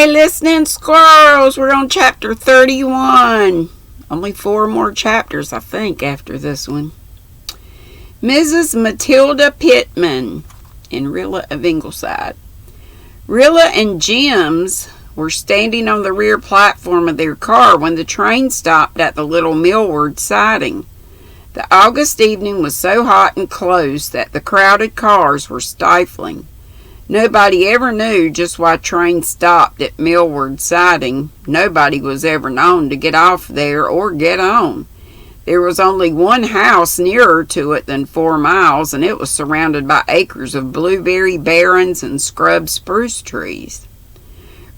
Hey, listening squirrels, we're on chapter 31. Only 4 more chapters, I think, after this one. Mrs. Matilda Pittman in Rilla of Ingleside. Rilla and Jims were standing on the rear platform of their car when the train stopped at the little Millward siding. The August evening was so hot and close that the crowded cars were stifling. Nobody ever knew just why trains stopped at Millward siding. Nobody was ever known to get off there or get on. There was only one house nearer to it than 4 miles, and it was surrounded by acres of blueberry barrens and scrub spruce trees.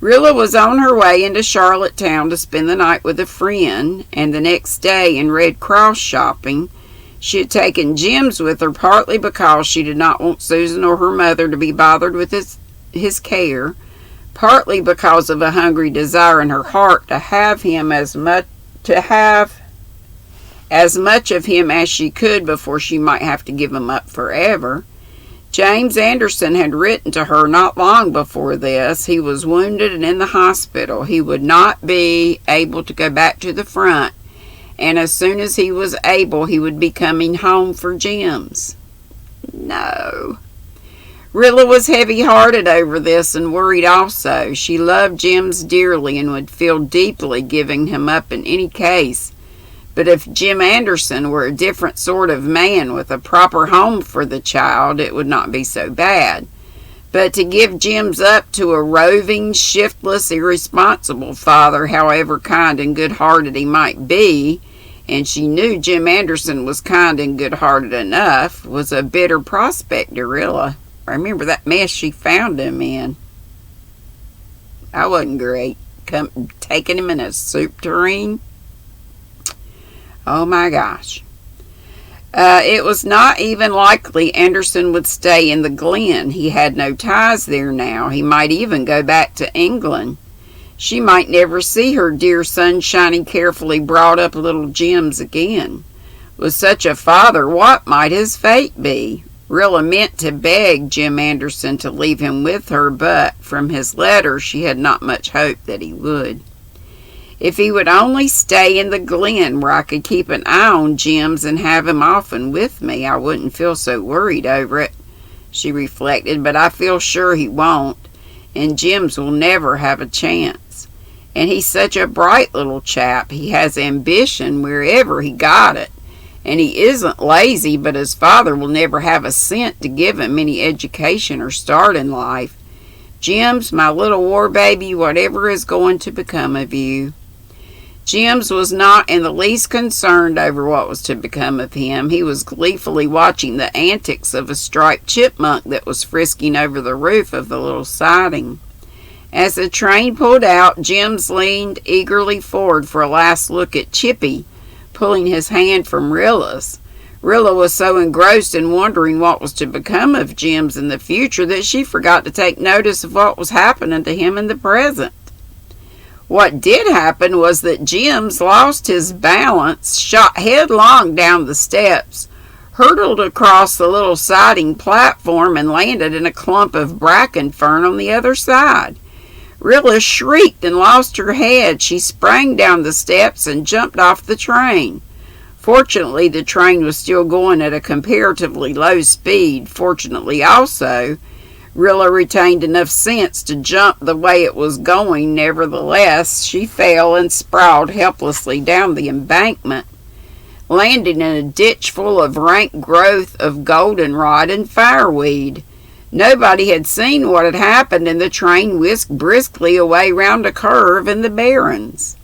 Rilla was on her way into Charlottetown to spend the night with a friend, and the next day in Red Cross shopping. She had taken Jims with her partly because she did not want Susan or her mother to be bothered with his care, partly because of a hungry desire in her heart to have as much of him as she could before she might have to give him up forever. James Anderson had written to her not long before this. He was wounded and in the hospital. He would not be able to go back to the front, and as soon as he was able, he would be coming home for Jims. No. Rilla was heavy-hearted over this and worried also. She loved Jims dearly and would feel deeply giving him up in any case. But if Jim Anderson were a different sort of man with a proper home for the child, it would not be so bad. But to give Jims up to a roving, shiftless, irresponsible father, however kind and good-hearted he might be, and she knew Jim Anderson was kind and good-hearted enough, was a bitter prospect to Rilla. Remember that mess she found him in. That wasn't great. Taking him in a soup tureen. Oh my gosh. It was not even likely Anderson would stay in the Glen. He had no ties there now. He might even go back to England. She might never see her dear sunshiny, carefully brought up little Jims again. With such a father, what might his fate be? Rilla meant to beg Jim Anderson to leave him with her, but from his letter she had not much hope that he would. If he would only stay in the Glen where I could keep an eye on Jims and have him often with me, I wouldn't feel so worried over it, she reflected, but I feel sure he won't, and Jims will never have a chance. And he's such a bright little chap. He has ambition wherever he got it, and he isn't lazy, but his father will never have a cent to give him any education or start in life. Jims, my little war baby, whatever is going to become of you? Jims was not in the least concerned over what was to become of him. He was gleefully watching the antics of a striped chipmunk that was frisking over the roof of the little siding. As the train pulled out, Jims leaned eagerly forward for a last look at Chippy, pulling his hand from Rilla's. Rilla was so engrossed in wondering what was to become of Jims in the future that she forgot to take notice of what was happening to him in the present. What did happen was that Jims lost his balance, shot headlong down the steps, hurtled across the little siding platform, and landed in a clump of bracken fern on the other side. Rilla shrieked and lost her head. She sprang down the steps and jumped off the train. Fortunately, the train was still going at a comparatively low speed. Fortunately also, Rilla retained enough sense to jump the way it was going. Nevertheless, she fell and sprawled helplessly down the embankment, landing in a ditch full of rank growth of goldenrod and fireweed. Nobody had seen what had happened, and the train whisked briskly away round a curve in the barrens.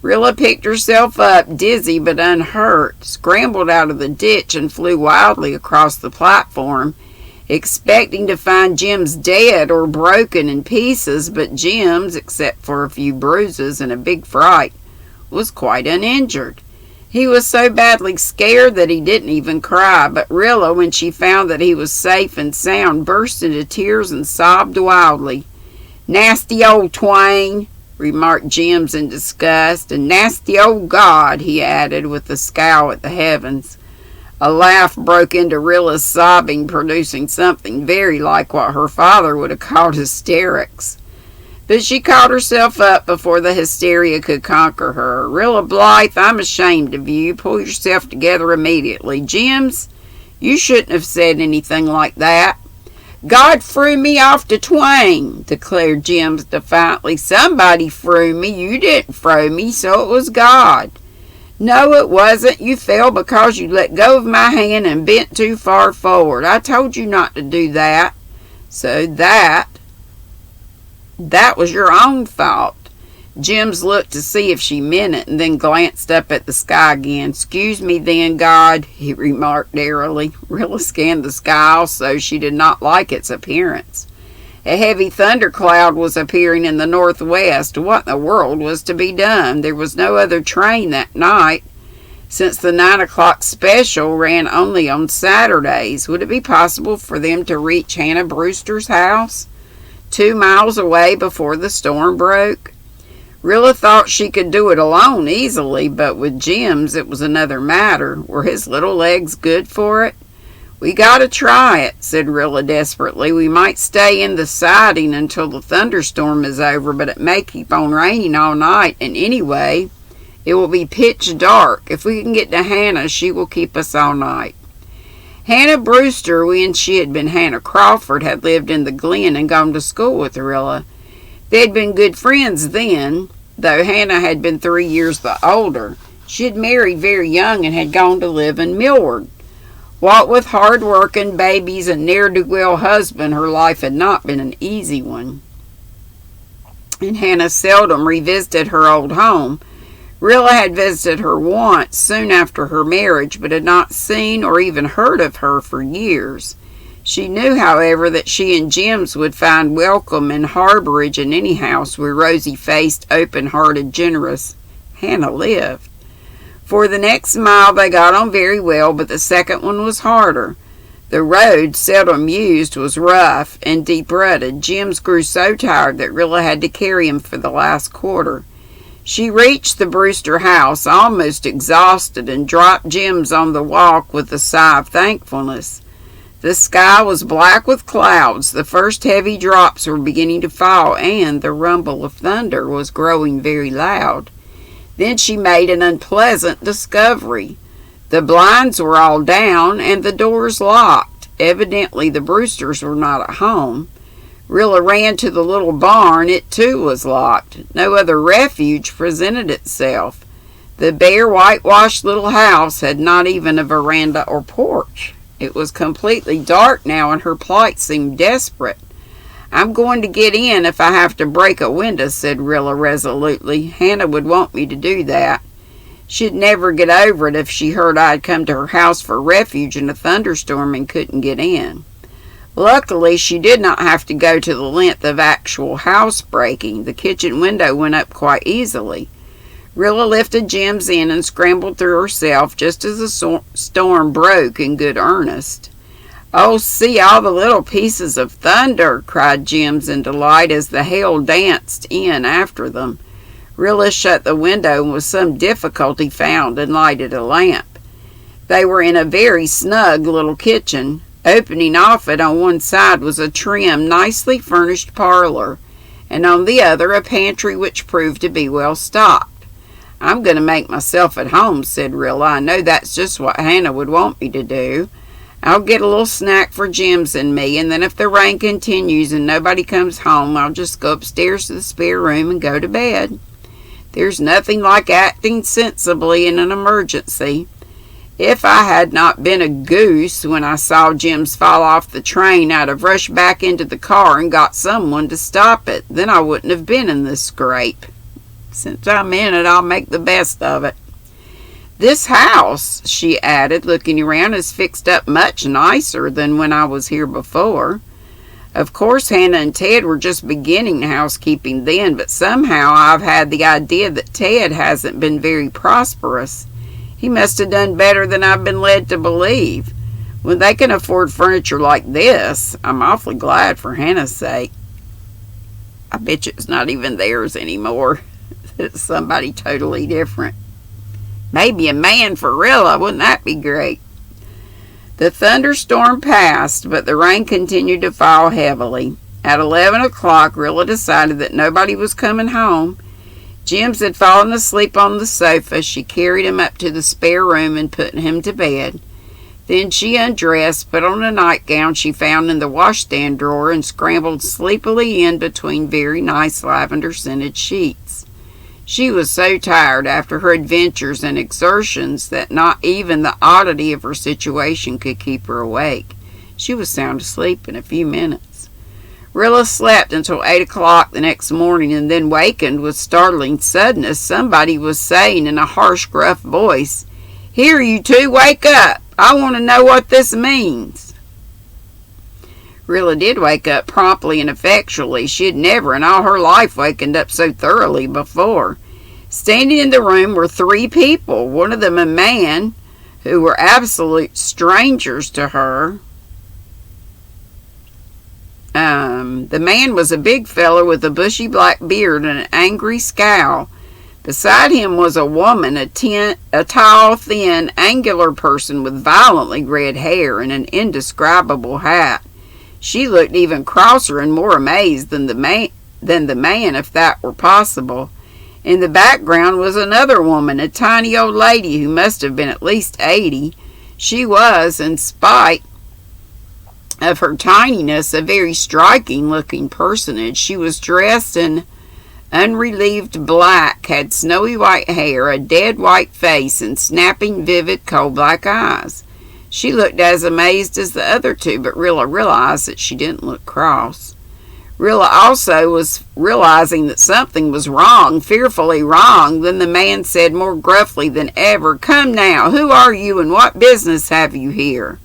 Rilla picked herself up, dizzy but unhurt, scrambled out of the ditch, and flew wildly across the platform, expecting to find Jims dead or broken in pieces, but Jims, except for a few bruises and a big fright, was quite uninjured. He was so badly scared that he didn't even cry, but Rilla, when she found that he was safe and sound, burst into tears and sobbed wildly. "Nasty old twain," remarked Jims in disgust, "and nasty old God," he added with a scowl at the heavens. A laugh broke into Rilla's sobbing, producing something very like what her father would have called hysterics. But she caught herself up before the hysteria could conquer her. "Rilla Blythe, I'm ashamed of you. Pull yourself together immediately. Jims, you shouldn't have said anything like that." "God threw me off the twain," declared Jims defiantly. "Somebody threw me. You didn't throw me, so it was God." "No, it wasn't. You fell because you let go of my hand and bent too far forward. I told you not to do that. So that was your own fault." Jims looked to see if she meant it and then glanced up at the sky again. "Excuse me then, God," he remarked airily. Rilla scanned the sky also. She did not like its appearance. A heavy thundercloud was appearing in the northwest. What in the world was to be done? There was no other train that night, since the 9 o'clock special ran only on Saturdays. Would it be possible for them to reach Hannah Brewster's house 2 miles away before the storm broke? Rilla thought she could do it alone easily, but with Jims it was another matter. Were his little legs good for it? "We gotta try it," said Rilla desperately. "We might stay in the siding until the thunderstorm is over, but it may keep on raining all night, and anyway, it will be pitch dark. If we can get to Hannah, she will keep us all night." Hannah Brewster, when she had been Hannah Crawford, had lived in the Glen and gone to school with Rilla. They had been good friends then, though Hannah had been 3 years the older. She had married very young and had gone to live in Millward. What with hard work and babies and ne'er-do-well husband, her life had not been an easy one. And Hannah seldom revisited her old home. Rilla had visited her once, soon after her marriage, but had not seen or even heard of her for years. She knew, however, that she and Jims would find welcome and harborage in any house where rosy-faced, open-hearted, generous Hannah lived. For the next mile they got on very well, but the second one was harder. The road, seldom used, was rough and deep-rutted. Jims grew so tired that Rilla had to carry him for the last quarter. She reached the Brewster house almost exhausted and dropped Jims on the walk with a sigh of thankfulness. The sky was black with clouds. The first heavy drops were beginning to fall, and the rumble of thunder was growing very loud. Then she made an unpleasant discovery. The blinds were all down and the doors locked. Evidently the Brewsters were not at home. Rilla ran to the little barn. It too was locked. No other refuge presented itself. The bare, whitewashed little house had not even a veranda or porch. It was completely dark now, and her plight seemed desperate. "I'm going to get in if I have to break a window," said Rilla resolutely. "Hannah would want me to do that. She'd never get over it if she heard I'd come to her house for refuge in a thunderstorm and couldn't get in." Luckily, she did not have to go to the length of actual housebreaking. The kitchen window went up quite easily. Rilla lifted Jims in and scrambled through herself just as the storm broke in good earnest. "Oh, see all the little pieces of thunder!" cried Jims in delight as the hail danced in after them. Rilla shut the window and with some difficulty found and lighted a lamp. They were in a very snug little kitchen. Opening off it on one side was a trim, nicely furnished parlor, and on the other a pantry which proved to be well stocked. "I'm going to make myself at home," said Rilla. "I know that's just what Hannah would want me to do. I'll get a little snack for Jims and me, and then if the rain continues and nobody comes home, I'll just go upstairs to the spare room and go to bed. There's nothing like acting sensibly in an emergency. If I had not been a goose when I saw Jims fall off the train, I'd have rushed back into the car and got someone to stop it. Then I wouldn't have been in this scrape. Since I'm in it, I'll make the best of it. This house," she added, looking around, "is fixed up much nicer than when I was here before. Of course, Hannah and Ted were just beginning housekeeping then, but somehow I've had the idea that Ted hasn't been very prosperous. He must have done better than I've been led to believe. When they can afford furniture like this, I'm awfully glad for Hannah's sake. I bet you it's not even theirs anymore. It's somebody totally different. Maybe a man for Rilla. Wouldn't that be great?" The thunderstorm passed, but the rain continued to fall heavily. At 11 o'clock, Rilla decided that nobody was coming home. Jims had fallen asleep on the sofa. She carried him up to the spare room and put him to bed. Then she undressed, put on a nightgown she found in the washstand drawer, and scrambled sleepily in between very nice lavender-scented sheets. She was so tired after her adventures and exertions that not even the oddity of her situation could keep her awake. She was sound asleep in a few minutes. Rilla slept until 8 o'clock the next morning and then wakened with startling suddenness. Somebody was saying in a harsh, gruff voice, "Here, you two, wake up! I want to know what this means." Rilla did wake up promptly and effectually. She had never in all her life wakened up so thoroughly before. Standing in the room were 3 people, one of them a man, who were absolute strangers to her. The man was a big fellow with a bushy black beard and an angry scowl. Beside him was a woman, a tall, thin, angular person with violently red hair and an indescribable hat. She looked even crosser and more amazed than the man, if that were possible. In the background was another woman, a tiny old lady who must have been at least 80. She was, in spite of her tininess, a very striking-looking personage. She was dressed in unrelieved black, had snowy white hair, a dead white face, and snapping, vivid, coal-black eyes. She looked as amazed as the other 2, but Rilla realized that she didn't look cross. Rilla also was realizing that something was wrong, fearfully wrong. Then the man said more gruffly than ever, "Come now, who are you and what business have you here?"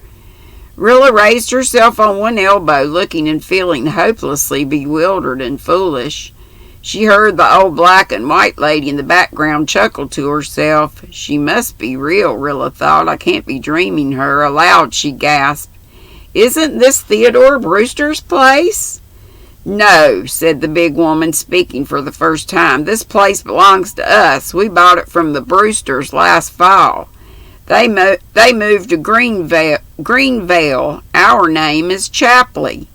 Rilla raised herself on one elbow, looking and feeling hopelessly bewildered and foolish. She heard the old black and white lady in the background chuckle to herself. "She must be real," Rilla thought. "I can't be dreaming her." Aloud she gasped, "Isn't this Theodore Brewster's place?" "No," said the big woman, speaking for the first time. "This place belongs to us. We bought it from the Brewsters last fall. They moved to Greenvale. Our name is Chapley."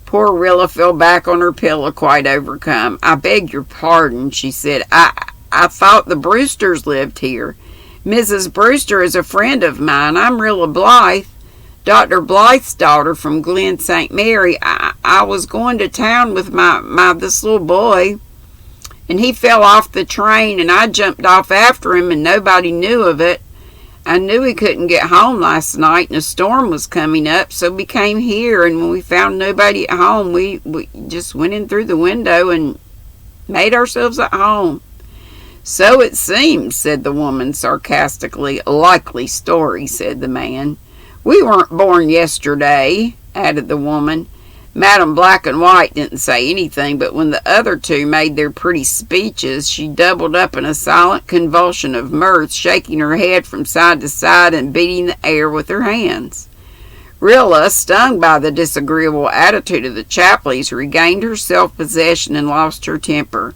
Poor Rilla fell back on her pillow, quite overcome. "I beg your pardon," she said. I thought the Brewsters lived here. Mrs. Brewster is a friend of mine. I'm Rilla Blythe, Dr. Blythe's daughter from Glen St. Mary. I was going to town with this little boy, and he fell off the train, and I jumped off after him, and nobody knew of it. I knew he couldn't get home last night, and a storm was coming up, so we came here, and when we found nobody at home, we just went in through the window and made ourselves at home." "So it seems," said the woman sarcastically. "A likely story," said the man. "We weren't born yesterday," added the woman. Madam Black and White didn't say anything, but when the other 2 made their pretty speeches, she doubled up in a silent convulsion of mirth, shaking her head from side to side and beating the air with her hands. Rilla, stung by the disagreeable attitude of the Chapleys, regained her self-possession and lost her temper.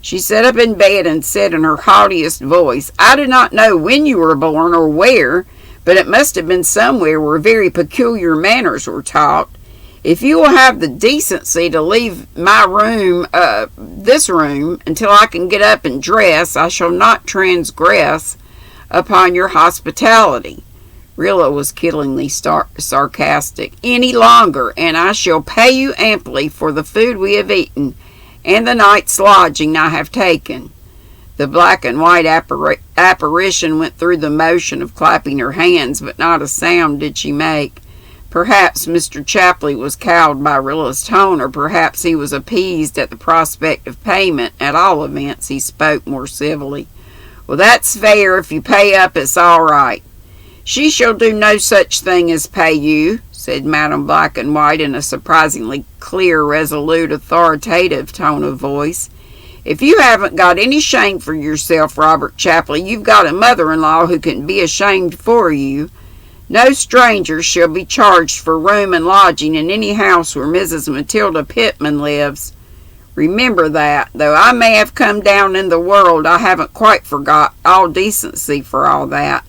She sat up in bed and said in her haughtiest voice, "I do not know when you were born or where, but it must have been somewhere where very peculiar manners were taught. If you will have the decency to leave my room, this room, until I can get up and dress, I shall not transgress upon your hospitality." Rilla was killingly sarcastic. "Any longer, and I shall pay you amply for the food we have eaten, and the night's lodging I have taken." The black and white apparition went through the motion of clapping her hands, but not a sound did she make. Perhaps Mr. Chapley was cowed by Rilla's tone, or perhaps he was appeased at the prospect of payment. At all events, he spoke more civilly. "Well, that's fair. If you pay up, it's all right." "She shall do no such thing as pay you," said Madam Black and White in a surprisingly clear, resolute, authoritative tone of voice. "If you haven't got any shame for yourself, Robert Chapley, you've got a mother-in-law who can be ashamed for you. No stranger shall be charged for room and lodging in any house where Mrs. Matilda Pittman lives. Remember that. Though I may have come down in the world, I haven't quite forgot all decency for all that.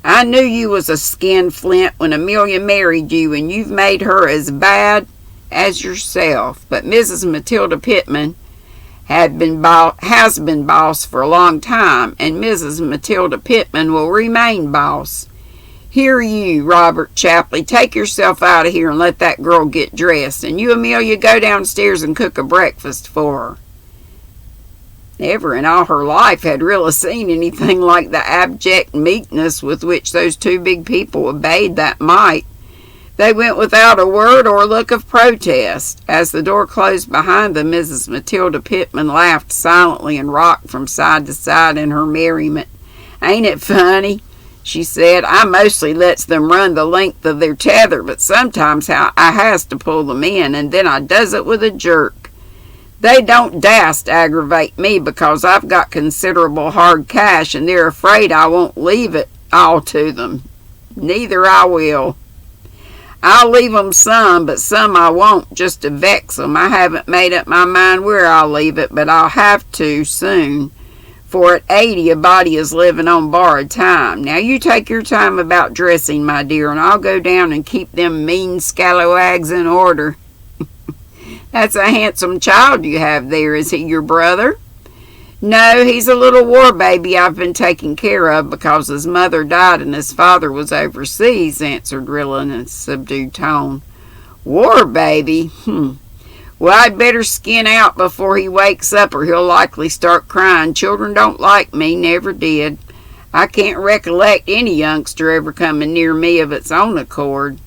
I knew you was a skinflint when Amelia married you, and you've made her as bad as yourself. But Mrs. Matilda Pittman has been boss for a long time, and Mrs. Matilda Pittman will remain boss. Here you, Robert Chapley, take yourself out of here and let that girl get dressed, and you, Amelia, go downstairs and cook a breakfast for her. Never in all her life had Rilla seen anything like the abject meekness with which those two big people obeyed that mite. They went without a word or look of protest. As the door closed behind them, Mrs. Matilda Pittman laughed silently and rocked from side to side in her merriment. "Ain't it funny?" she said. "I mostly lets them run the length of their tether, but sometimes I has to pull them in, and then I does it with a jerk. They don't dast aggravate me because I've got considerable hard cash, and they're afraid I won't leave it all to them. Neither I will. I'll leave 'em some, but some I won't, just to vex 'em. I haven't made up my mind where I'll leave it, but I'll have to soon, for at 80 a body is living on borrowed time. Now you take your time about dressing, my dear, and I'll go down and keep them mean scalawags in order." "That's a handsome child you have there. Is he your brother?" "No, he's a little war baby I've been taking care of because his mother died and his father was overseas," answered Rilla in a subdued tone. "War baby? Well, I'd better skin out before he wakes up or he'll likely start crying. Children don't like me, never did. I can't recollect any youngster ever coming near me of its own accord.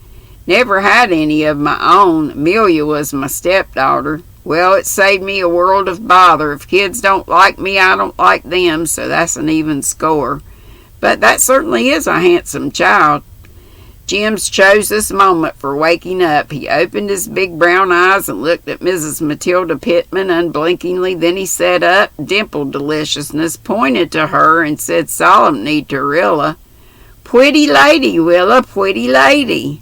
Never had any of my own. Amelia was my stepdaughter. Well, it saved me a world of bother. If kids don't like me, I don't like them, so that's an even score. But that certainly is a handsome child." Jims chose this moment for waking up. He opened his big brown eyes and looked at Mrs. Matilda Pittman unblinkingly. Then he sat up, dimpled deliciousness, pointed to her, and said solemnly to Rilla, "Pretty lady, Rilla, pretty lady."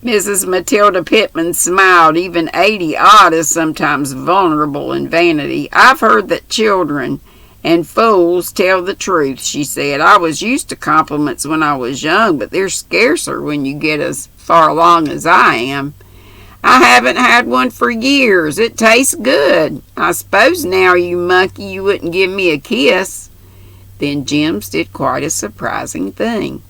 Mrs. Matilda Pittman smiled. Even 80 odd is sometimes vulnerable in vanity. "I've heard that children and fools tell the truth," she said. "I was used to compliments when I was young, but they're scarcer when you get as far along as I am. I haven't had one for years. It tastes good. I suppose now, you monkey, you wouldn't give me a kiss." Then Jims did quite a surprising thing.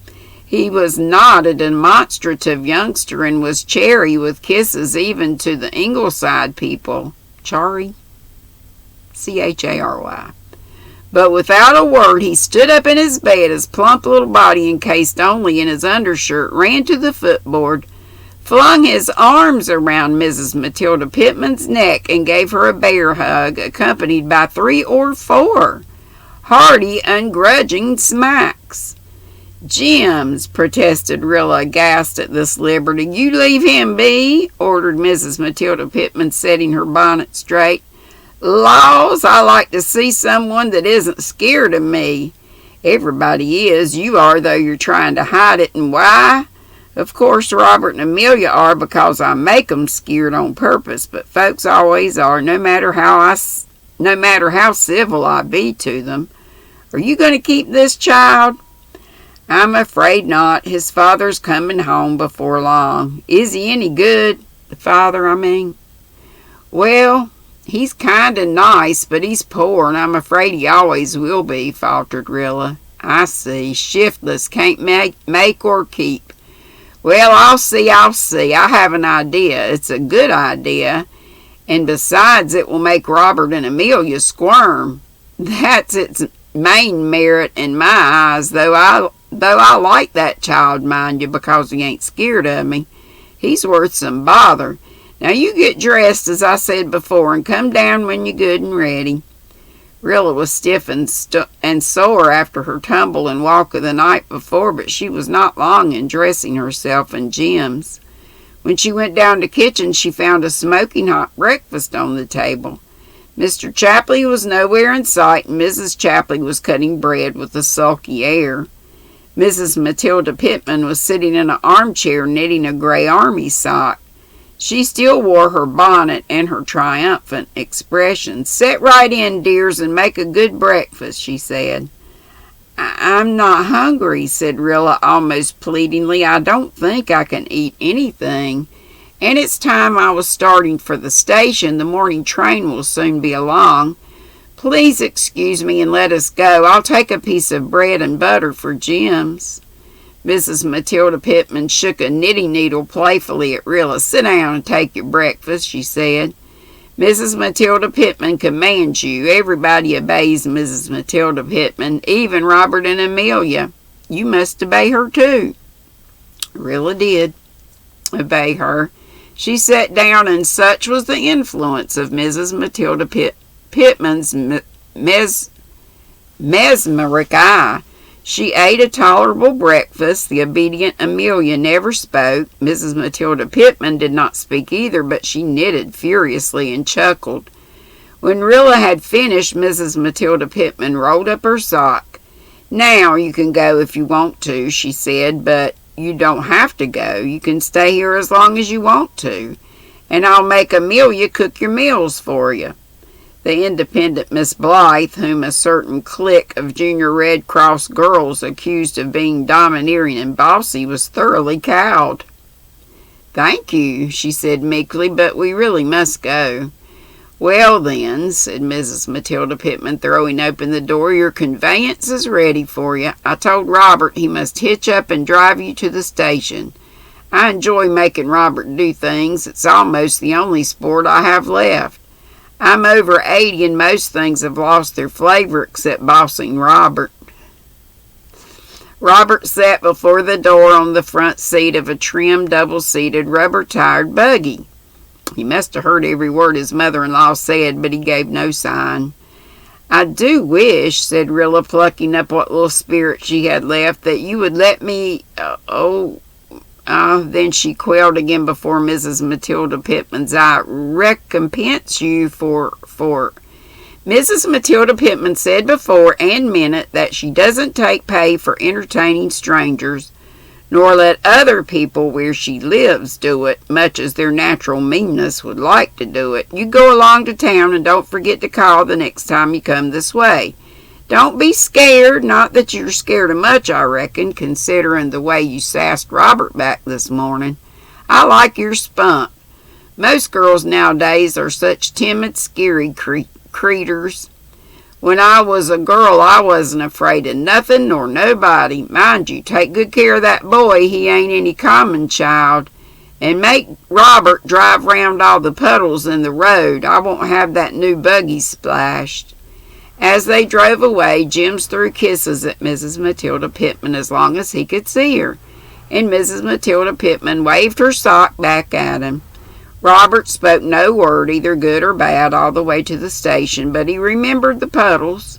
He was not a demonstrative youngster and was chary with kisses even to the Ingleside people. Chary? Chary. But without a word he stood up in his bed, his plump little body encased only in his undershirt, ran to the footboard, flung his arms around Mrs. Matilda Pittman's neck, and gave her a bear hug, accompanied by 3 or 4 hearty, ungrudging smacks. "Jims," protested Rilla, aghast at this liberty. "You leave him be," ordered Mrs. Matilda Pittman, setting her bonnet straight. "Laws, I like to see someone that isn't scared of me. Everybody is. You are, though you're trying to hide it. And why? Of course Robert and Amelia are, because I make 'em scared on purpose, but folks always are, no matter how civil I be to them. Are you going to keep this child?" "I'm afraid not. His father's coming home before long." "Is he any good? The father, I mean." "Well, he's kind of nice, but he's poor, and I'm afraid he always will be," faltered Rilla. "I see. Shiftless, can't make or keep. Well, I'll see. I have an idea. It's a good idea, and besides, it will make Robert and Amelia squirm. That's its main merit in my eyes, though I like that child, mind you, because he ain't scared of me. He's worth some bother. Now you get dressed, as I said before, and come down when you're good and ready." Rilla was stiff and sore after her tumble and walk of the night before, but she was not long in dressing herself and Jims. When she went down to the kitchen, she found a smoking hot breakfast on the table. Mr. Chapley was nowhere in sight, and Mrs. Chapley was cutting bread with a sulky air. Mrs. Matilda Pittman was sitting in an armchair knitting a gray army sock. She still wore her bonnet and her triumphant expression. "Set right in, dears, and make a good breakfast," she said. "I'm not hungry," said Rilla almost pleadingly. "I don't think I can eat anything, And it's time I was starting for the station. The morning train will soon be along. Please excuse me and let us go. I'll take a piece of bread and butter for Jim's." Mrs. Matilda Pittman shook a knitting needle playfully at Rilla. "Sit down and take your breakfast," she said. "Mrs. Matilda Pittman commands you." Everybody obeys Mrs. Matilda Pittman, even Robert and Amelia. "You must obey her too." Rilla did obey her. She sat down, and such was the influence of Mrs. Matilda Pittman's mesmeric eye. She ate a tolerable breakfast. The obedient Amelia never spoke. Mrs. Matilda Pittman did not speak either, but she knitted furiously and chuckled. When Rilla had finished, Mrs. Matilda Pittman rolled up her sock. "Now you can go if you want to," she said, "but you don't have to go. You can stay here as long as you want to, and I'll make Amelia cook your meals for you." The independent Miss Blythe, whom a certain clique of junior Red Cross girls accused of being domineering and bossy, was thoroughly cowed. "Thank you," she said meekly, "but we really must go." "Well then," said Mrs. Matilda Pittman, throwing open the door, "your conveyance is ready for you. I told Robert he must hitch up and drive you to the station. I enjoy making Robert do things. It's almost the only sport I have left. I'm over 80 and most things have lost their flavor except bossing Robert." Robert sat before the door on the front seat of a trim, double-seated, rubber-tired buggy. He must have heard every word his mother-in-law said, but he gave no sign. "I do wish," said Rilla, plucking up what little spirit she had left, "that you would let me, then she quailed again before Mrs. Matilda Pittman's eye. "Recompense you for Mrs. Matilda Pittman said before and meant it that she doesn't take pay for entertaining strangers, nor let other people where she lives do it, much as their natural meanness would like to do it. You go along to town and don't forget to call the next time you come this way. Don't be scared, not that you're scared of much, I reckon, considering the way you sassed Robert back this morning. I like your spunk. Most girls nowadays are such timid, scary creeters. When I was a girl, I wasn't afraid of nothing nor nobody. Mind you, take good care of that boy. He ain't any common child. And make Robert drive round all the puddles in the road. I won't have that new buggy splashed." As they drove away, Jims threw kisses at Mrs. Matilda Pittman as long as he could see her, and Mrs. Matilda Pittman waved her sock back at him. Robert spoke no word, either good or bad, all the way to the station, but he remembered the puddles.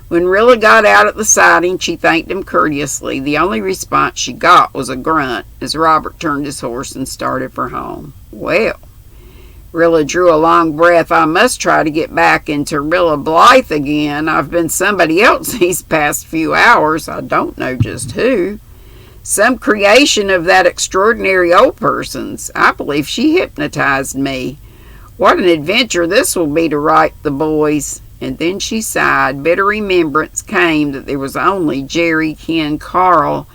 When Rilla got out at the siding, she thanked him courteously. The only response she got was a grunt as Robert turned his horse and started for home. Well, Rilla drew a long breath. "I must try to get back into Rilla Blythe again. I've been somebody else these past few hours. I don't know just who. Some creation of that extraordinary old person's. I believe she hypnotized me. What an adventure this will be to write the boys." And then she sighed. Bitter remembrance came that there was only Jerry, Ken, Carl,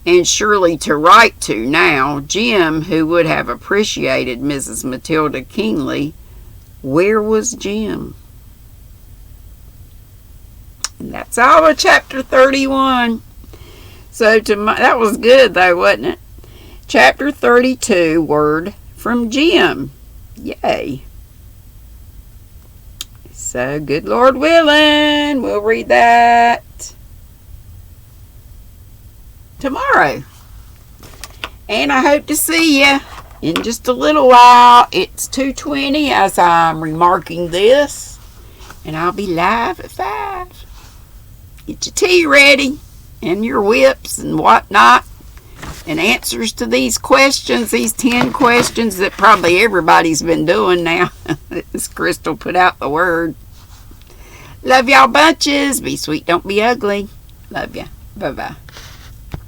and Shirley to write to now. Jim, who would have appreciated Mrs. Matilda keenly. Where was Jim? And that's all of chapter 31. So that was good though, wasn't it? Chapter 32, Word from Jim. Yay. So, good Lord willing, we'll read that tomorrow. And I hope to see you in just a little while. It's 2:20 as I'm remarking this. And I'll be live at 5. Get your tea ready and your whips and whatnot. And answers to these questions, these 10 questions that probably everybody's been doing now. As Crystal put out the word. Love y'all bunches. Be sweet, don't be ugly. Love ya. Bye-bye.